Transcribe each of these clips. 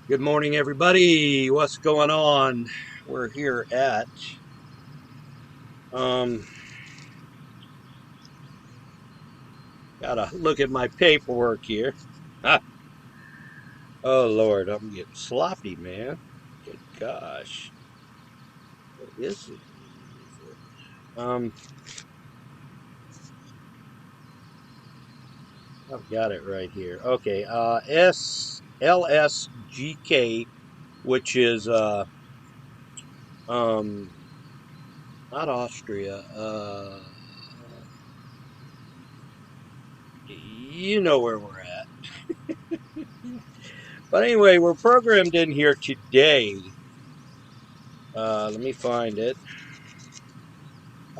Good morning, everybody. What's going on? We're here at um gotta look at my paperwork here. Ah, oh Lord, I'm getting sloppy, man. Good gosh. What is it? I've got it right here. Okay, Lsgk, which is um not Austria. You know where we're at. But anyway, we're programmed in here today. Let me find it.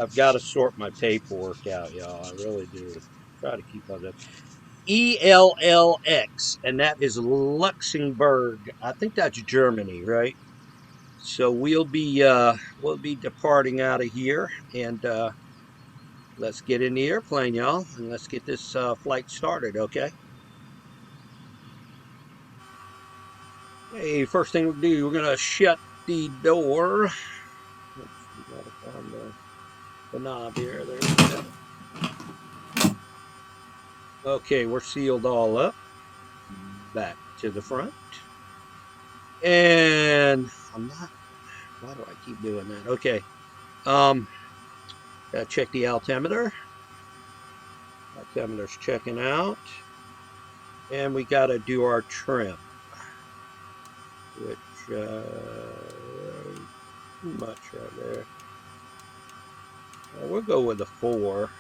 I've got to sort my paperwork out, y'all. I really do. Try to keep up with ELLX, and that is Luxembourg. I think that's Germany, right? So we'll be departing out of here, and let's get in the airplane, y'all, and let's get this flight started, okay? Hey, first thing we do, we're gonna shut the door. Oops, we gotta find the knob here. There we go. Okay, we're sealed all up. Back to the front. And I'm not, why do I keep doing that? Okay. Um, Gotta check the altimeter. Altimeter's checking out. And we gotta do our trim, which, too much right there. We'll go with a 4.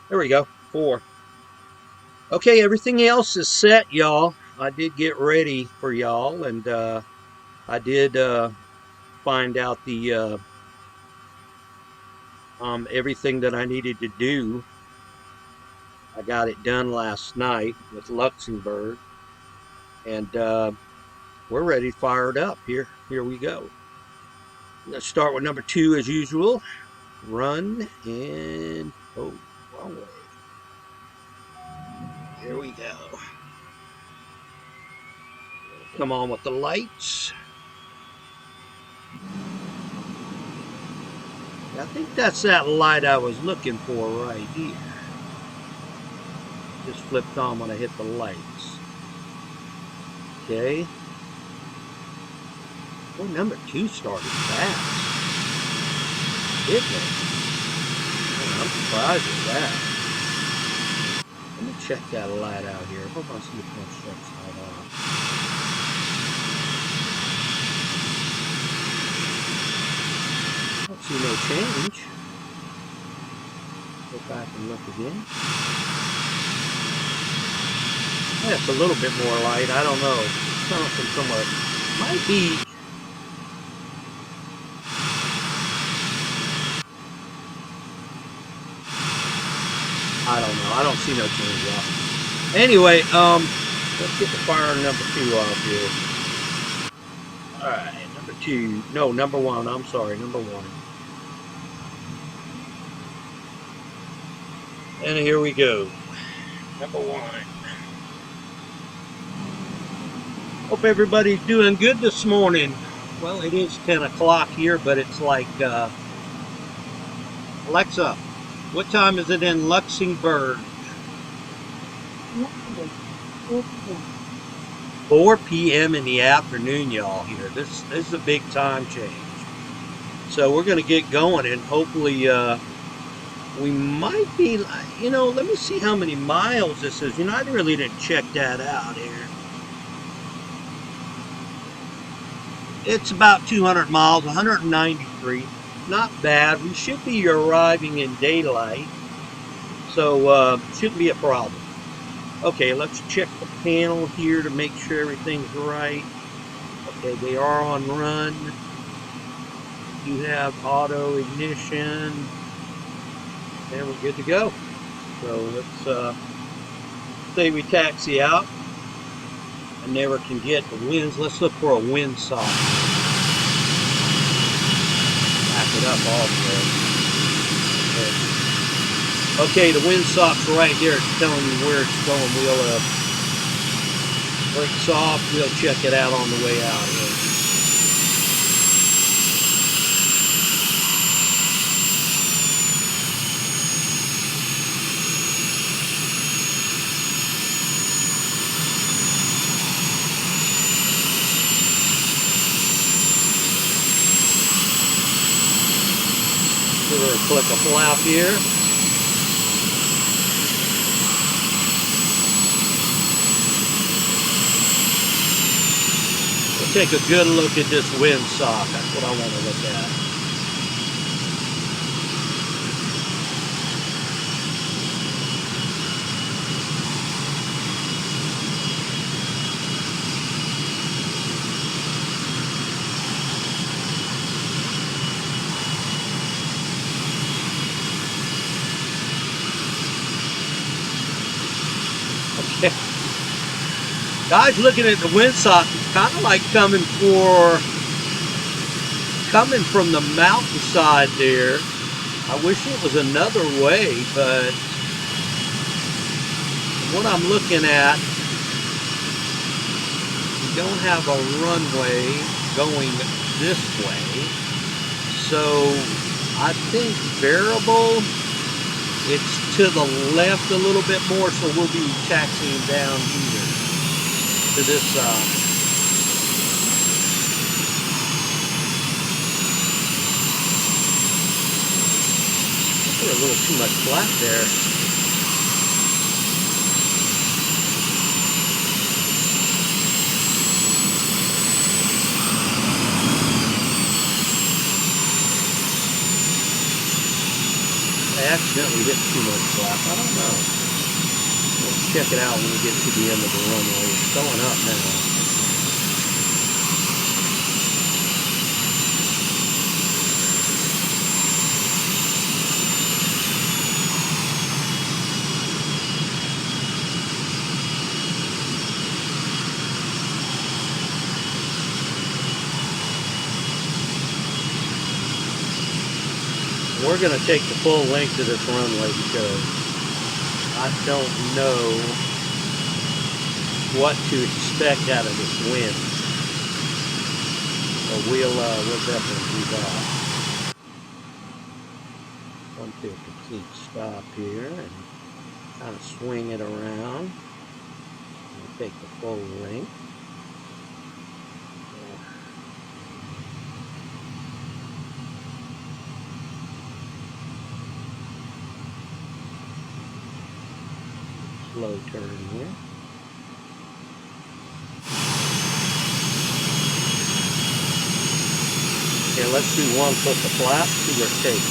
There we go, 4. Okay, everything else is set, y'all. I did get ready for y'all, and I did find out the everything that I needed to do. I got it done last night with Luxembourg, and we're ready to fire it up. Here we go. Let's start with number 2 as usual. Run and oh, wrong way. Here we go. Come on with the lights. I think that's that light I was looking for right here. Just flipped on when I hit the lights. Okay. Oh, number 2 started fast, didn't it? I'm surprised at that. Let me check that light out here. Hope I see if that shuts that off. I don't see no change. Go back and look again. That's a little bit more light. I don't know. It's coming from somewhere. Might be. I don't know. I don't see no change off. Anyway, let's get the fire number 2 off here. Alright, number 2. No, number 1. I'm sorry, number 1. And here we go. Number 1. Hope everybody's doing good this morning. Well, it is 10 o'clock here, but it's like, Alexa, what time is it in Luxembourg? 4 p.m. in the afternoon, y'all, here. This is a big time change. So we're going to get going, and hopefully we might be, let me see how many miles this is. I really didn't check that out here. It's about 200 miles, 193. Not bad. We should be arriving in daylight, so shouldn't be a problem. Okay, let's check the panel here to make sure everything's right. Okay, they are on run. You have auto ignition, and we're good to go. So let's say we taxi out. I never can get the winds. Let's look for a windsock. Back it up also. Okay, the windsock's right there. It's telling you where it's going. We'll Brakes off. We'll check it out on the way out here. Give her a click of flap here. We'll take a good look at this windsock. That's what I want to look at. Guys, looking at the windsock, it's kind of like coming from the mountainside there. I wish it was another way, but what I'm looking at, we don't have a runway going this way. So I think variable, it's to the left a little bit more, so we'll be taxiing down here to this side. Put a little too much flap there. I accidentally hit too much flap. I don't know. We'll check it out when we get to the end of the runway. It's going up now. We're going to take the full length of this runway because I don't know what to expect out of this wind. So we'll definitely do that. Come to a complete stop here and kind of swing it around. We'll take the full length. Slow turn here. Okay, let's do one foot of flap, see where it takes.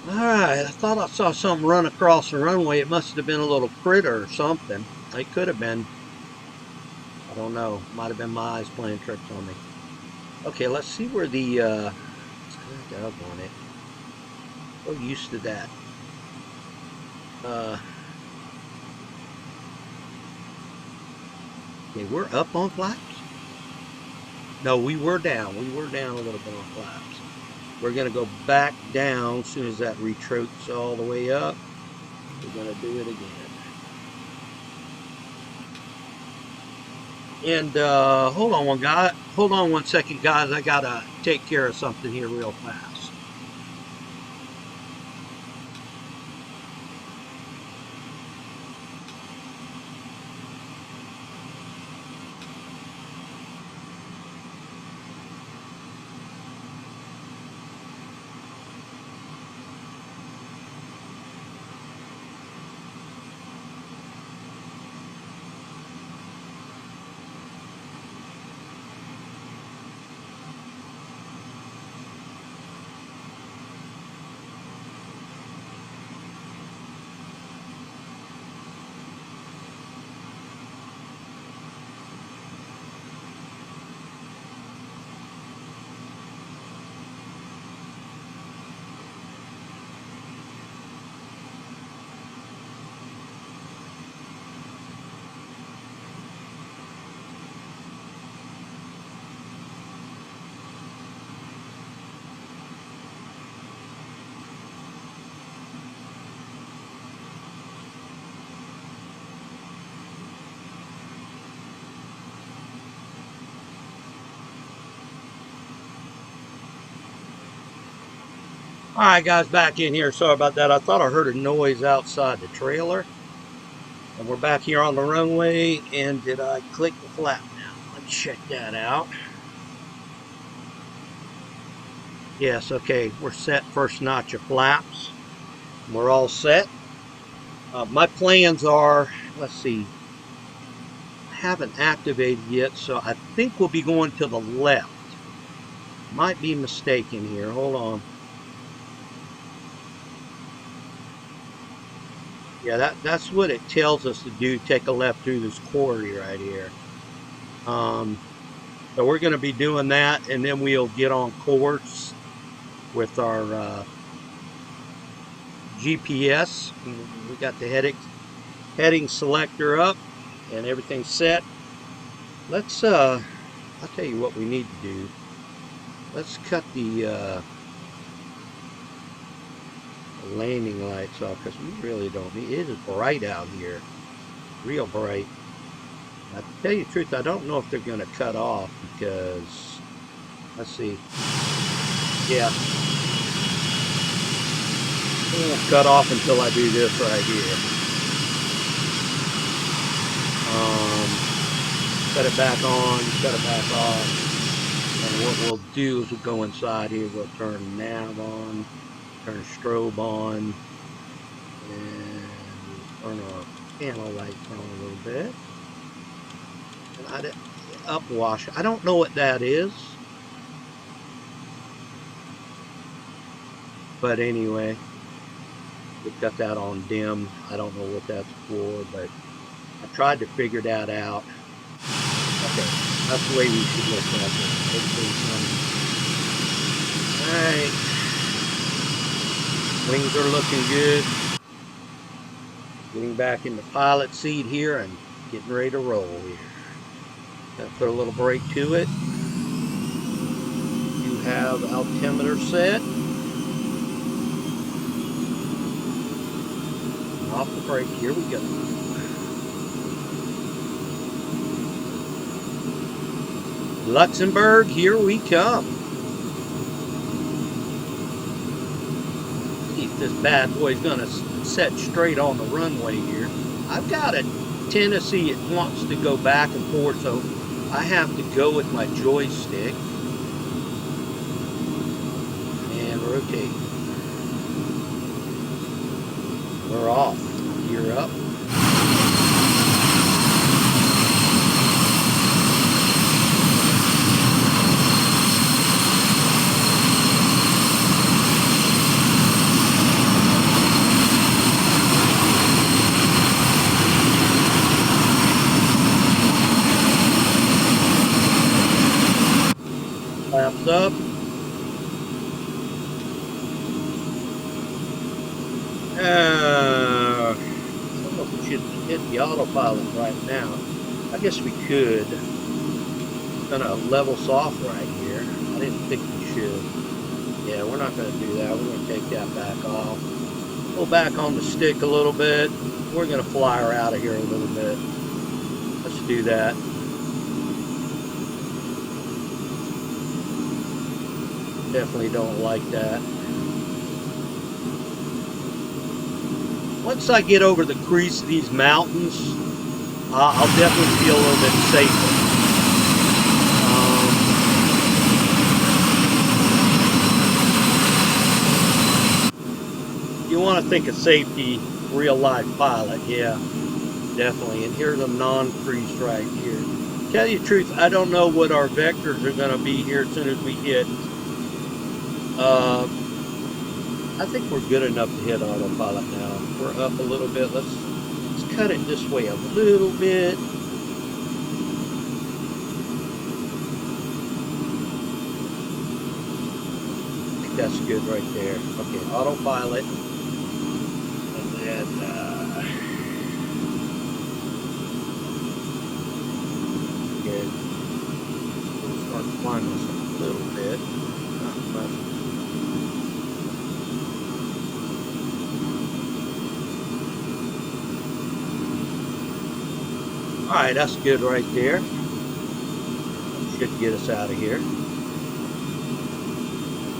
Alright, I thought I saw something run across the runway. It must have been a little critter or something. It could have been. I don't know. Might have been my eyes playing tricks on me. Okay, let's see where the up on it. So used to that. Okay, we're up on flaps. No, we were down. We were down a little bit on flaps. We're gonna go back down as soon as that retracts all the way up. We're gonna do it again. And hold on one second, guys. I gotta take care of something here real fast. Alright guys, back in here. Sorry about that. I thought I heard a noise outside the trailer. And we're back here on the runway. And did I click the flap now? Let's check that out. Yes, okay. We're set. First notch of flaps. We're all set. My plans are, let's see. I haven't activated yet, so I think we'll be going to the left. Might be mistaken here. Hold on. Yeah, that's what it tells us to do. Take a left through this quarry right here. So we're going to be doing that, and then we'll get on course with our GPS. We got the heading selector up, and everything's set. Let's I'll tell you what we need to do. Let's cut the landing lights off, because we really don't need it. It is bright out here, real bright. I tell you the truth, I don't know if they're going to cut off, because let's see. Yeah, it won't cut off until I do this right here. Set it back on, set it back off. And what we'll do is we'll go inside here, we'll turn nav on, turn strobe on, and turn our panel lights on a little bit. And upwash, I don't know what that is. But anyway, we've got that on dim. I don't know what that's for, but I tried to figure that out. Okay, that's the way we should look at it. Alright. Wings are looking good. Getting back in the pilot seat here and getting ready to roll here. Gotta put a little brake to it. You have altimeter set. Off the brake, here we go. Luxembourg, here we come. See if this bad boy's gonna set straight on the runway here. I've got a tendency it wants to go back and forth, so I have to go with my joystick and rotate. We're off. Gear up. Flaps up. I don't know if we should hit the autopilot right now. I guess we could. It's gonna level soft right here. I didn't think we should. Yeah, we're not gonna do that. We're gonna take that back off. Pull back on the stick a little bit. We're gonna fly her out of here a little bit. Let's do that. Definitely don't like that. Once I get over the crease of these mountains, I'll definitely feel a little bit safer. You want to think of safety, real life pilot, yeah, definitely. And here's a non-crease right here. Tell you the truth, I don't know what our vectors are going to be here as soon as we hit. I think we're good enough to hit autopilot now. We're up a little bit. Let's cut it this way a little bit. I think that's good right there. Okay, autopilot. And then good. We'll start climbing this a little bit. Not much. Alright, that's good right there. Should get us out of here.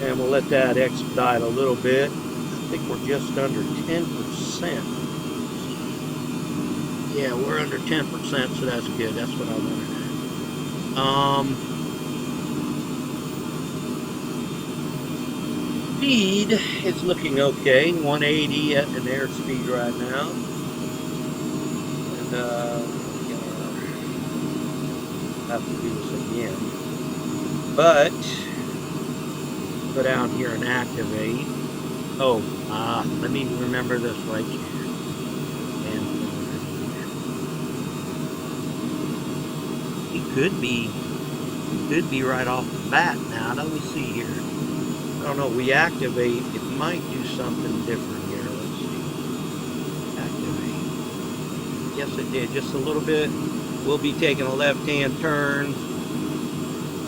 And we'll let that expedite a little bit. I think we're just under 10%. Yeah, we're under 10%, so that's good. That's what I wanted. Speed is looking okay. 180 at an airspeed right now. And have to do this again. But go down here and activate. Oh, let me remember this right here. And it could be right off the bat now. Let me see here. I don't know. We activate. It might do something different here. Let's see. Activate. Yes, it did. Just a little bit. We'll be taking a left-hand turn.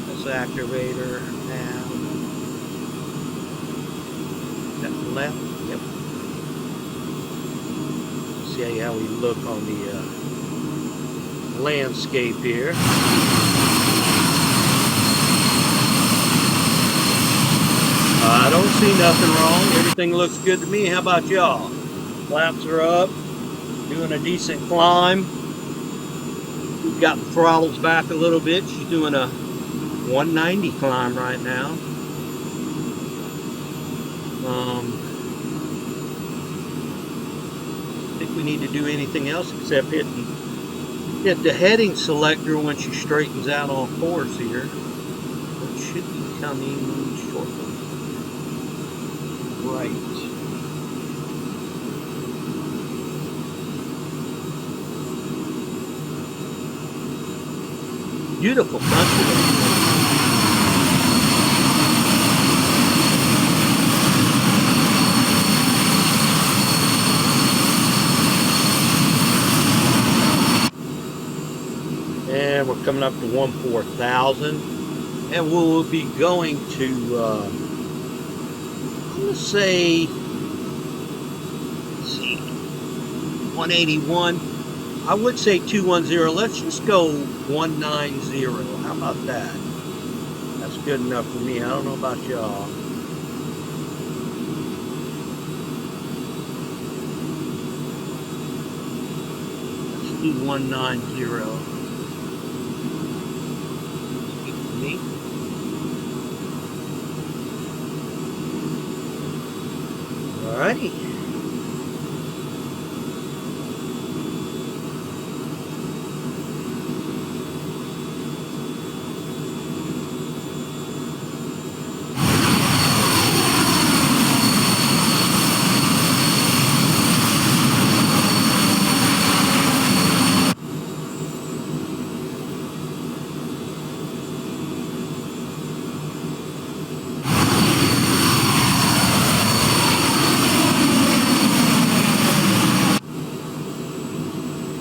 This activator now. That's left. Yep. See how we look on the landscape here. I don't see nothing wrong. Everything looks good to me. How about y'all? Flaps are up. Doing a decent climb. We've got the throttles back a little bit. She's doing a 190 climb right now. I think we need to do anything else except hit the heading selector when she straightens out on course here. It should be coming shortly. Right. Beautiful country. And we're coming up to 14,000, and we'll be going to I'm gonna say, let's see, 181. I would say 210. Let's just go 190. How about that? That's good enough for me. I don't know about y'all. Let's do 190. Alrighty.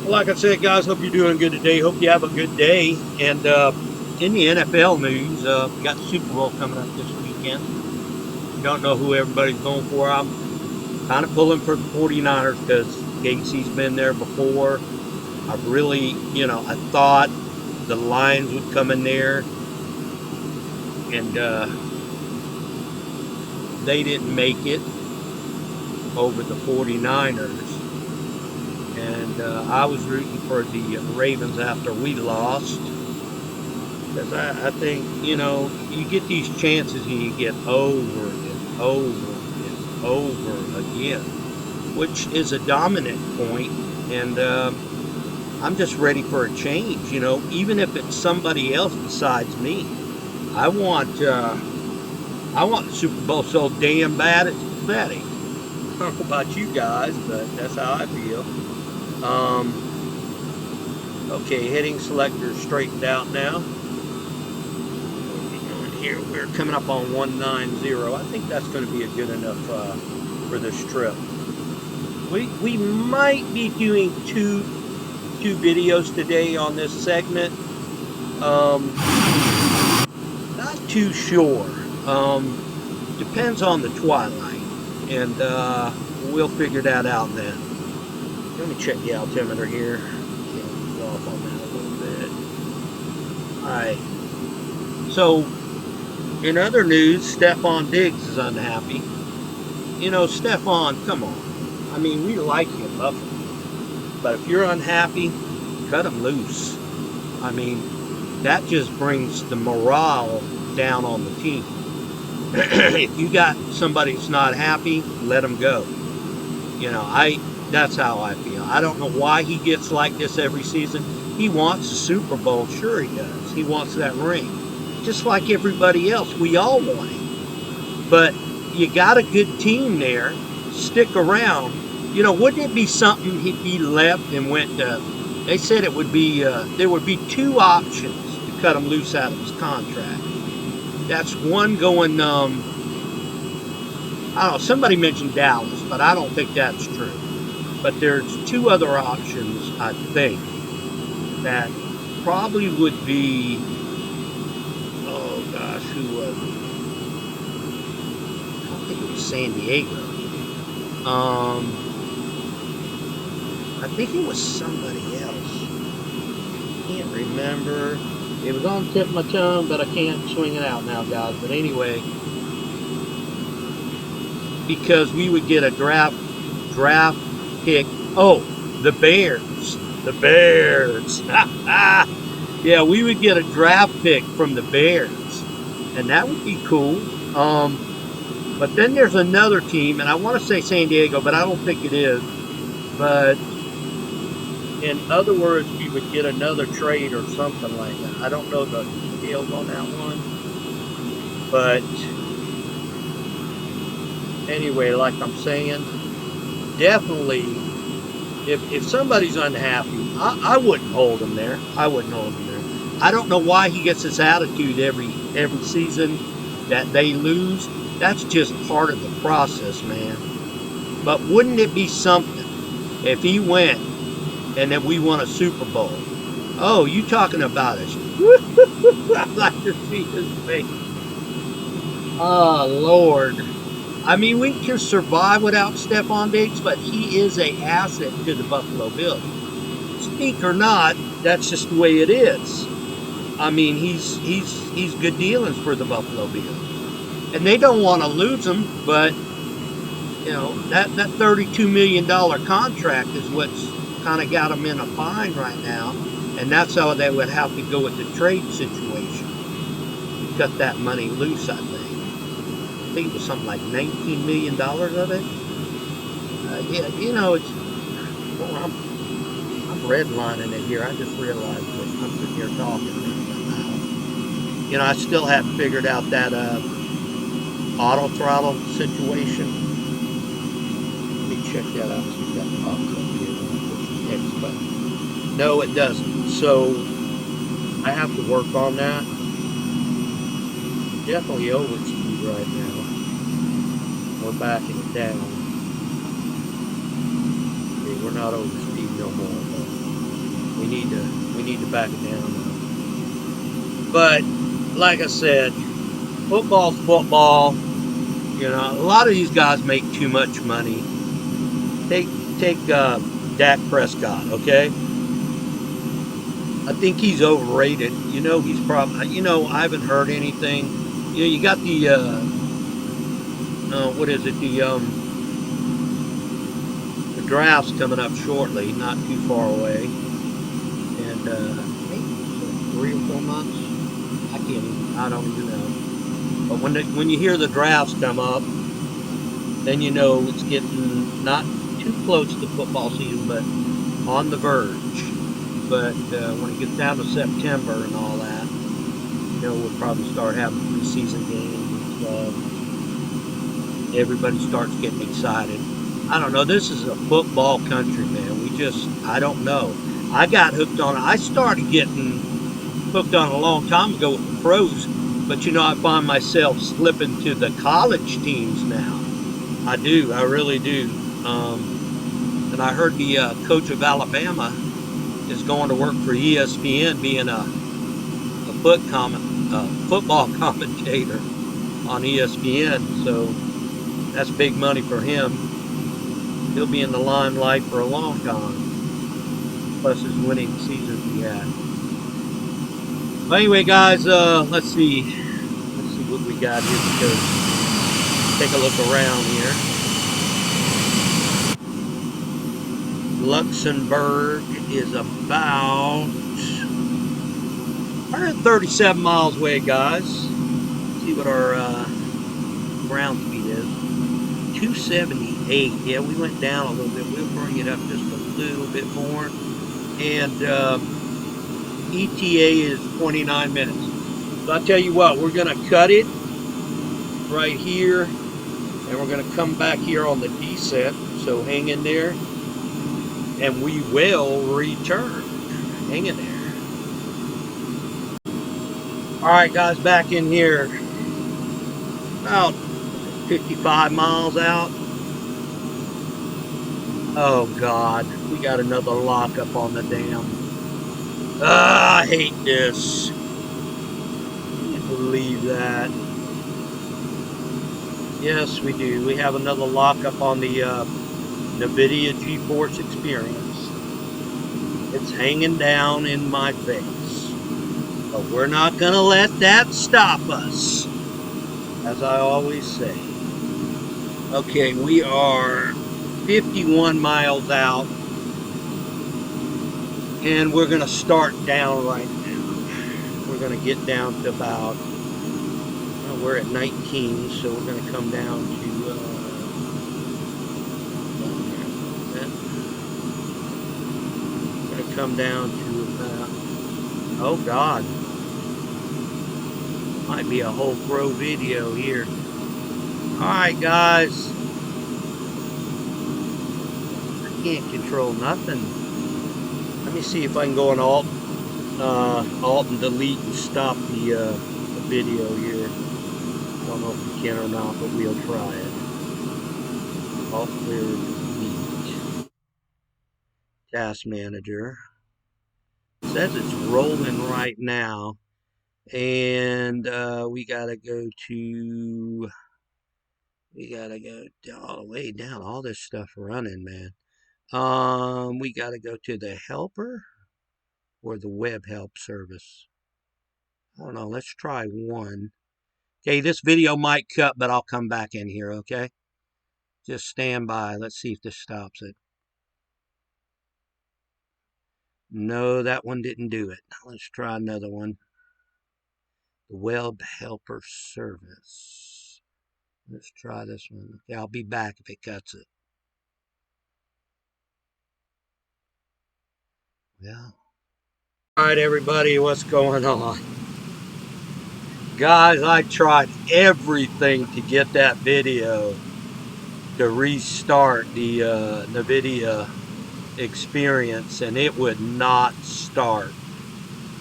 Like I said, guys, hope you're doing good today. Hope you have a good day. And in the NFL news, we got the Super Bowl coming up this weekend. Don't know who everybody's going for. I'm kind of pulling for the 49ers because Casey's been there before. I really, I thought the Lions would come in there, and they didn't make it over the 49ers. And I was rooting for the Ravens after we lost, because I think, you get these chances and you get over and over and over again, which is a dominant point. And I'm just ready for a change, even if it's somebody else besides me. I want the Super Bowl so damn bad it's pathetic. I don't know about you guys, but that's how I feel. Okay, heading selector straightened out now. Here we're coming up on 190. I think that's going to be a good enough for this trip. We might be doing two videos today on this segment. Not too sure. Depends on the twilight, and we'll figure that out then. Let me check the altimeter here. Go off on that a little bit. Alright. So, In other news, Stephon Diggs is unhappy. You know, Stephon, come on. I mean, we like you, Buffalo. But if you're unhappy, cut him loose. I mean, that just brings the morale down on the team. If you got somebody that's not happy, let them go. You know, that's how I feel. I don't know why he gets like this every season. He wants a Super Bowl, sure he does. He wants that ring. Just like everybody else, we all want it. But you got a good team there. Stick around. You know, wouldn't it be something if he left and went to, they said it would be, there would be 2 options to cut him loose out of his contract. That's one going, I don't know, somebody mentioned Dallas, but I don't think that's true. But there's 2 other options, I think, that probably would be, oh gosh, who was it? I don't think it was San Diego. I think it was somebody else. Can't remember. It was on the tip of my tongue, but I can't swing it out now, guys. But anyway, because we would get a draft pick. Oh, the Bears. The Bears. Yeah, we would get a draft pick from the Bears, and that would be cool. But then there's another team, and I want to say San Diego, but I don't think it is. But in other words, we would get another trade or something like that. I don't know the details on that one. But anyway, like I'm saying, definitely, if somebody's unhappy, I wouldn't hold him there. I wouldn't hold him there. I don't know why he gets this attitude every season that they lose. That's just part of the process, man. But wouldn't it be something if he went and then we won a Super Bowl? Oh, you talking about us? I'd like to see his face. Oh, Lord. I mean, we can survive without Stephon Diggs, but he is an asset to the Buffalo Bills. Speak or not, that's just the way it is. I mean, he's good dealings for the Buffalo Bills. And they don't want to lose him, but, you know, that $32 million contract is what's kind of got them in a bind right now. And that's how they would have to go with the trade situation. Cut that money loose, I think. I think it was something like $19 million of it. Yeah, you know, it's, well, I'm redlining it here. I just realized that I'm sitting here talking. You know, I still haven't figured out that auto throttle situation. Let me check that out. See if that pops up here. Push the X button. No, it doesn't. So I have to work on that. Definitely overspeed right now. We're backing it down. Okay, we're not overspeed no more. But we need to back it down. But like I said, football's football. You know, a lot of these guys make too much money. Take Dak Prescott, okay? I think he's overrated. You know, he's probably, you know, I haven't heard anything. You know, you got the, what is it? The draft's coming up shortly, not too far away. And maybe 3 or 4 months. I don't even know. But when you hear the drafts come up, then you know it's getting not too close to football season, but on the verge. But when it gets down to September and all that, you know, we'll probably start having preseason games and stuff. Everybody starts getting excited. I don't know. This is a football country, man. I don't know. I got hooked on it. I started getting hooked on it a long time ago with the pros. But, you know, I find myself slipping to the college teams now. I do. I really do. And I heard the coach of Alabama is going to work for ESPN, being a football commentator on ESPN. So that's big money for him. He'll be in the limelight for a long time. Plus his winning seasons he had. Well, anyway, guys, let's see what we got here because take a look around here. Luxembourg is about 137 miles away, guys. See what our ground speed is. 278. Yeah, we went down a little bit. We'll bring it up just a little bit more. And ETA is 29 minutes. So I'll tell you what, we're going to cut it right here. And we're going to come back here on the descent. So hang in there. And we will return. Hang in there. Alright guys, back in here. About 55 miles out. Oh God, we got another lockup on the dam. I hate this. Can't believe that. Yes, we do. We have another lockup on the NVIDIA GeForce Experience. It's hanging down in my face. But we're not going to let that stop us, as I always say. Okay, we are 51 miles out. And we're going to start down right now. We're going to get down to about, well, we're at 19, so we're going to come down to, we're going to come down to about, oh God, might be a whole pro video here. Alright guys, I can't control nothing. Let me see if I can go on Alt and delete and stop the video here. I don't know if we can or not, but we'll try it. Alt clear delete. Task manager. It says it's rolling right now. And we gotta go all the way down. All this stuff running, man. We gotta go to the helper or the web help service. I don't know. Let's try one. Okay, this video might cut, but I'll come back in here, okay? Just stand by. Let's see if this stops it. No, that one didn't do it. Let's try another one. The web helper service. Let's try this one. Okay, I'll be back if it cuts it. Yeah. Alright everybody, what's going on? Guys, I tried everything to get that video to restart the NVIDIA experience, and it would not start.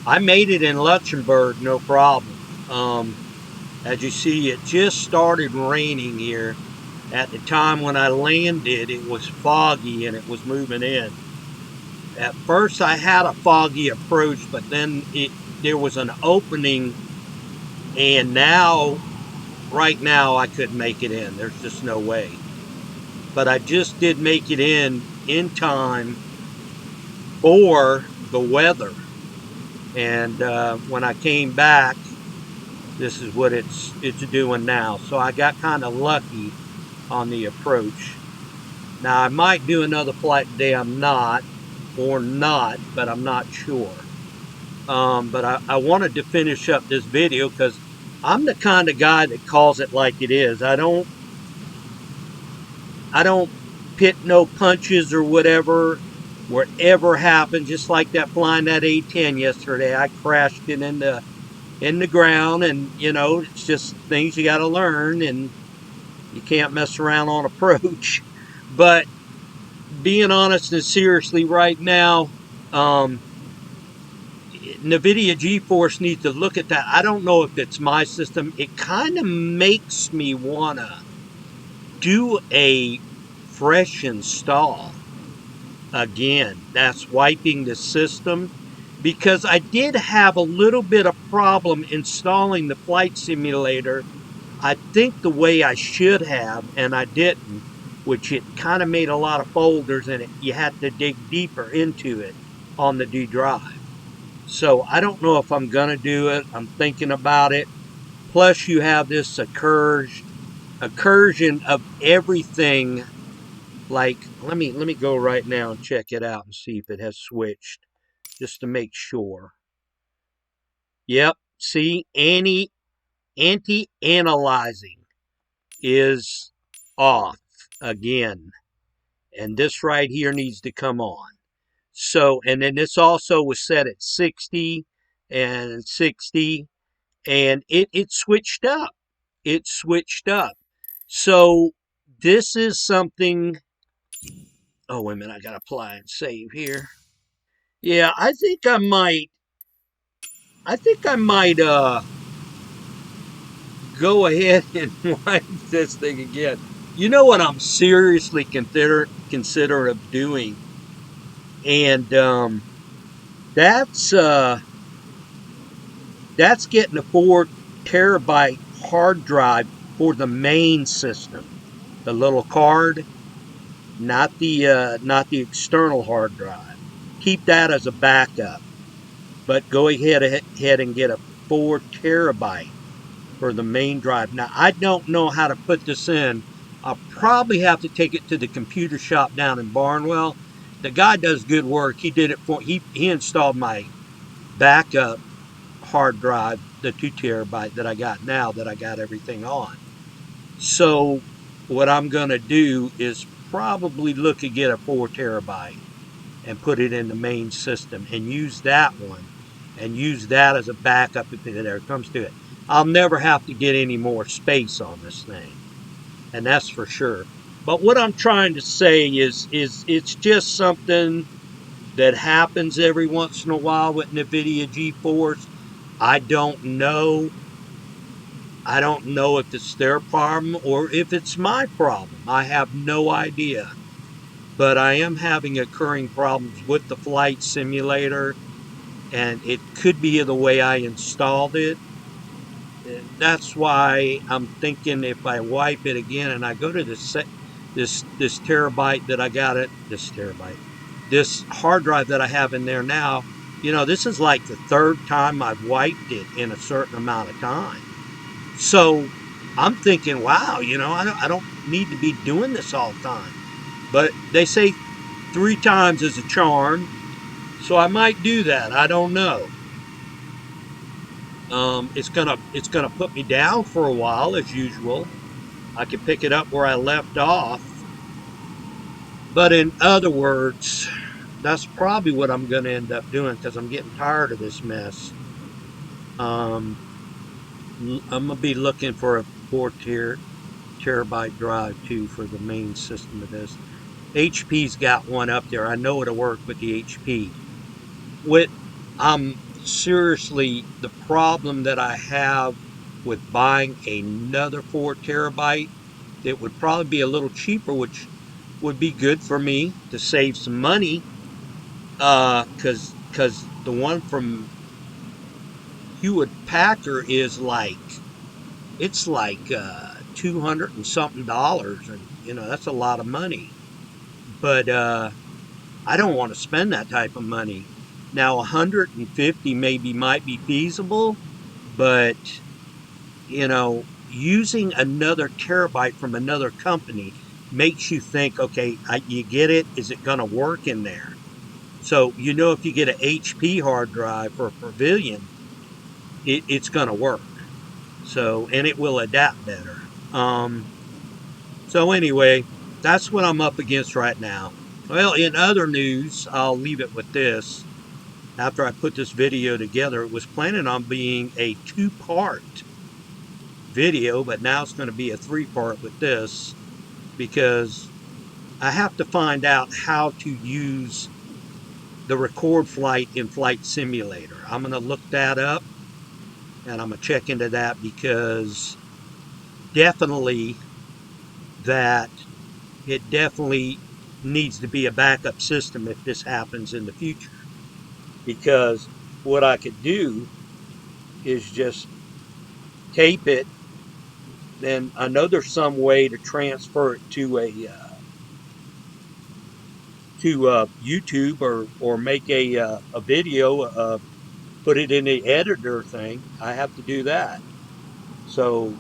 I made it in Luxembourg, no problem. As you see, it just started raining here. At the time when I landed, it was foggy and it was moving in. At first I had a foggy approach, but then there was an opening, and right now I couldn't make it in. There's just no way. But I just did make it in time for the weather. And when I came back, this is what it's doing now. So I got kind of lucky on the approach. Now I might do another flight today. I'm not, but I'm not sure. But I wanted to finish up this video because I'm the kind of guy that calls it like it is. I don't pit no punches or whatever happened. Just like that flying that A-10 yesterday, I crashed it in the ground, and you know, it's just things you got to learn, and you can't mess around on approach. But being honest and seriously right now, NVIDIA GeForce needs to look at that. I don't know if it's my system. It kind of makes me want to do a fresh install again. That's wiping the system, because I did have a little bit of problem installing the flight simulator, I think the way I should have, and I didn't, which it kind of made a lot of folders, and you had to dig deeper into it on the D drive. So I don't know if I'm going to do it. I'm thinking about it. Plus you have this incursion of everything. Like, let me go right now and check it out and see if it has switched, just to make sure. Yep, see, anti-analyzing is off again. And this right here needs to come on. So, and then this also was set at 60 and 60, and it switched up. It switched up. So this is something. Oh, wait a minute, I gotta apply and save here. Yeah, I think I might go ahead and wipe this thing again. You know what I'm seriously consider of doing, and that's uh that's getting a 4 terabyte hard drive for the main system, the little card, not the external hard drive. Keep that as a backup, but go ahead and get a 4 terabyte for the main drive. Now, I don't know how to put this in. I'll probably have to take it to the computer shop down in Barnwell. The guy does good work. He did it for he installed my backup hard drive, the 2 terabyte that I got now that I got everything on. So what I'm going to do is probably look to get a 4 terabyte and put it in the main system and use that one and use that as a backup if it ever comes to it. I'll never have to get any more space on this thing, and that's for sure. But what I'm trying to say is it's just something that happens every once in a while with NVIDIA GeForce. I don't know. I don't know if it's their problem or if it's my problem. I have no idea. But I am having occurring problems with the flight simulator, and it could be the way I installed it. That's why I'm thinking if I wipe it again and I go to this terabyte that I got it this hard drive that I have in there now. This is like the third time I've wiped it in a certain amount of time. So I'm thinking, wow, I don't need to be doing this all the time. But they say 3 times is a charm, so I might do that. I don't know. It's gonna put me down for a while as usual. I can pick it up where I left off. But in other words, that's probably what I'm gonna end up doing because I'm getting tired of this mess. Um, I'm gonna be looking for a 4 terabyte drive too for the main system of this. HP's got one up there. I know it'll work with the HP. With seriously, the problem that I have with buying another 4 terabyte, it would probably be a little cheaper, which would be good for me to save some money. Because the one from Hewitt Packer is like 200 and something dollars, and that's a lot of money. But I don't want to spend that type of money. Now, 150 maybe might be feasible, but using another terabyte from another company makes you think, okay, you get it. Is it going to work in there? So, if you get an HP hard drive for a Pavilion, it's going to work. So, and it will adapt better. So anyway, that's what I'm up against right now. Well, in other news, I'll leave it with this. After I put this video together, it was planning on being a 2-part video, but now it's going to be a 3-part with this because I have to find out how to use the record flight in Flight Simulator. I'm going to look that up and I'm going to check into that because definitely that it definitely needs to be a backup system if this happens in the future. Because what I could do is just tape it. Then I know there's some way to transfer it to YouTube or make a video, put it in the editor thing. I have to do that. So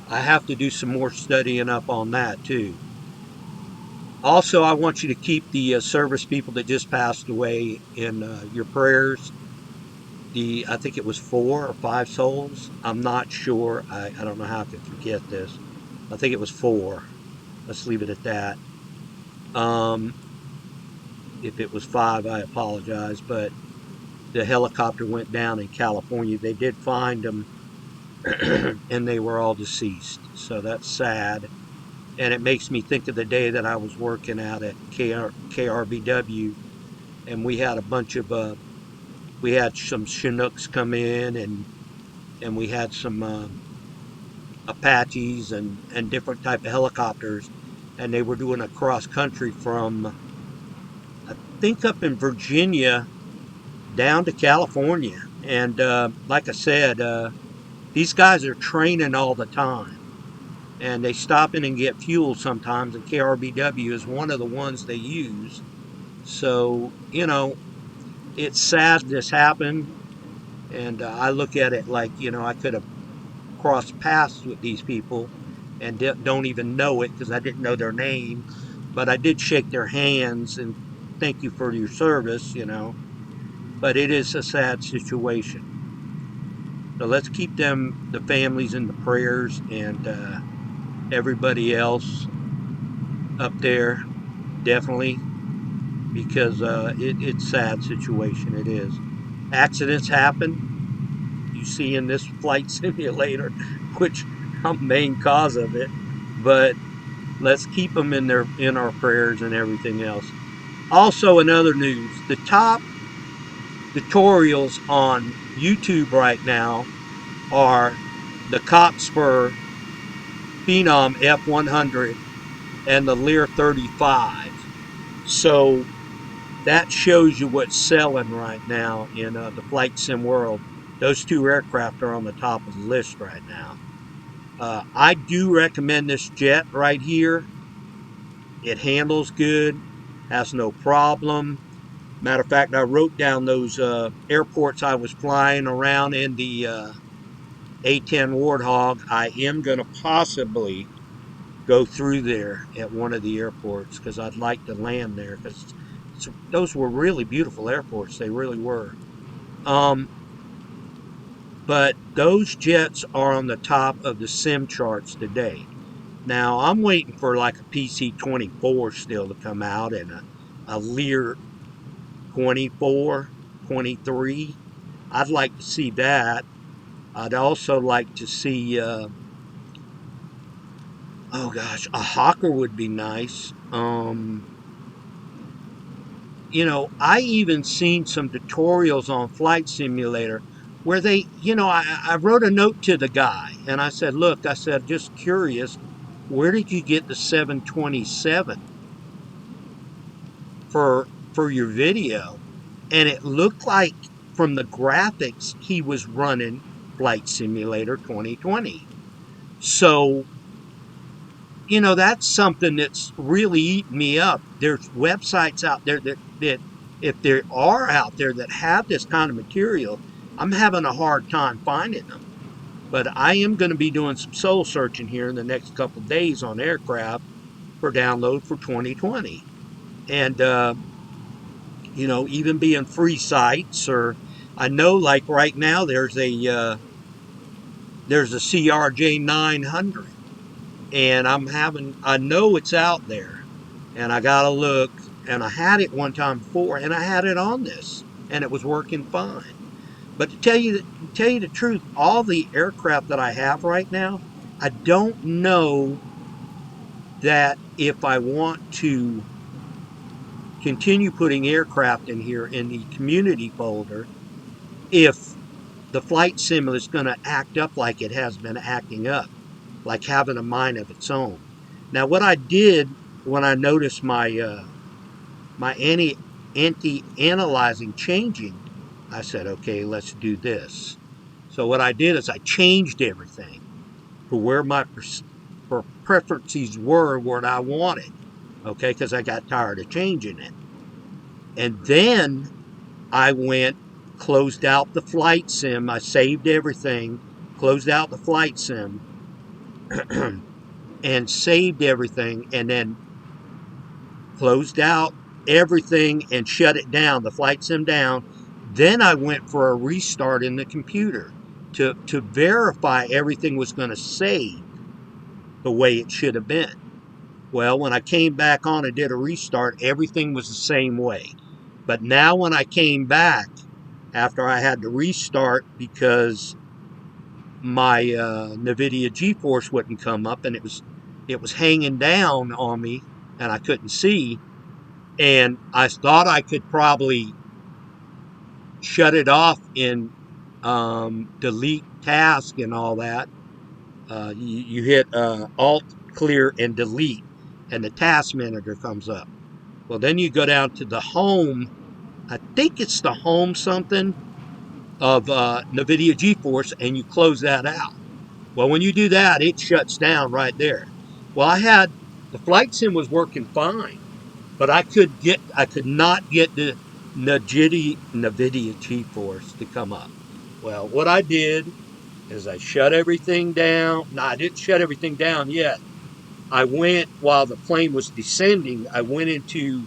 I have to do some more studying up on that too. Also, I want you to keep the service people that just passed away in your prayers. I think it was 4 or 5 souls. I'm not sure. I don't know how I could forget this. I think it was 4. Let's leave it at that. Um, if it was 5, I apologize. But the helicopter went down in California. They did find them, and they were all deceased. So that's sad. And it makes me think of the day that I was working out at KRBW, and we had a bunch of we had some Chinooks come in, and we had some Apaches and different type of helicopters, and they were doing a cross country from, I think, up in Virginia down to California. And like I said, these guys are training all the time, and they stop in and get fuel sometimes, and KRBW is one of the ones they use. So, it's sad this happened, and I look at it like, I could have crossed paths with these people and don't even know it because I didn't know their name, but I did shake their hands and thank you for your service. But it is a sad situation. So let's keep the families in the prayers, and everybody else up there, definitely, because it's a sad situation. It is. Accidents happen. You see in this flight simulator, which I'm main cause of it, but let's keep them in our prayers and everything else. Also, in other news, the top tutorials on YouTube right now are the Cockspur Phenom F100 and the Lear 35. So that shows you what's selling right now in the flight sim world. Those two aircraft are on the top of the list right now. I do recommend this jet right here. It handles good, has no problem. Matter of fact, I wrote down those airports I was flying around in the A-10 Warthog. I am going to possibly go through there at one of the airports because I'd like to land there because those were really beautiful airports. They really were. Um, but those jets are on the top of the sim charts today. Now I'm waiting for like a PC-24 still to come out and a Lear 24, 23. I'd like to see that. I'd also like to see, oh gosh, a Hawker would be nice. I even seen some tutorials on Flight Simulator where I wrote a note to the guy and I said, look, I said, just curious, where did you get the 727 for your video? And it looked like from the graphics he was running Flight Simulator 2020. So, that's something that's really eating me up. There's websites out there that if there are out there that have this kind of material, I'm having a hard time finding them. But I am going to be doing some soul searching here in the next couple of days on aircraft for download for 2020. And even being free sites, or I know like right now there's a CRJ 900, and I know it's out there, and I gotta look. And I had it one time before, and I had it on this, and it was working fine. But to tell you the truth, all the aircraft that I have right now, I don't know that if I want to continue putting aircraft in here in the community folder, if the flight sim is going to act up like it has been acting up, like having a mind of its own. Now, what I did when I noticed my anti-analyzing changing, I said, okay, let's do this. So what I did is I changed everything for where my preferences were, what I wanted, okay, because I got tired of changing it. And then I went, closed out the flight sim, I saved everything, closed out the flight sim, and saved everything, and then closed out everything and shut it down, the flight sim down. Then I went for a restart in the computer to verify everything was going to save the way it should have been. Well, when I came back on and did a restart, everything was the same way. But now when I came back after I had to restart because my NVIDIA GeForce wouldn't come up, and it was hanging down on me and I couldn't see, and I thought I could probably shut it off in delete task and all that. You hit Alt, clear, and delete, and the task manager comes up. Well, then you go down to the home. I think it's the home something of NVIDIA GeForce, and you close that out. Well, when you do that, it shuts down right there. Well, the flight sim was working fine, but I could not get the NVIDIA GeForce to come up. Well, what I did is I shut everything down. No, I didn't shut everything down yet. I went while the plane was descending. I went into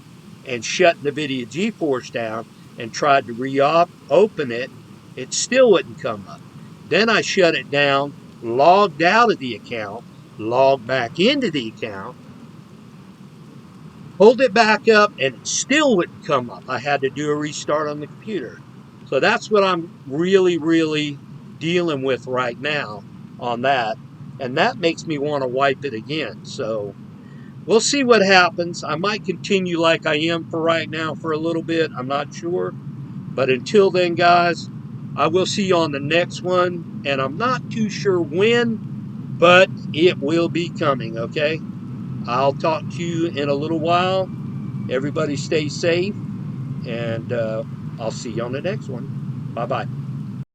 and shut NVIDIA GeForce down and tried to reopen it. It still wouldn't come up. Then I shut it down, logged out of the account, logged back into the account, pulled it back up, and it still wouldn't come up. I had to do a restart on the computer. So that's what I'm really, really dealing with right now on that. And that makes me want to wipe it again. So we'll see what happens. I might continue like I am for right now for a little bit. I'm not sure. But until then, guys, I will see you on the next one. And I'm not too sure when, but it will be coming, okay? I'll talk to you in a little while. Everybody stay safe, and I'll see you on the next one. Bye-bye.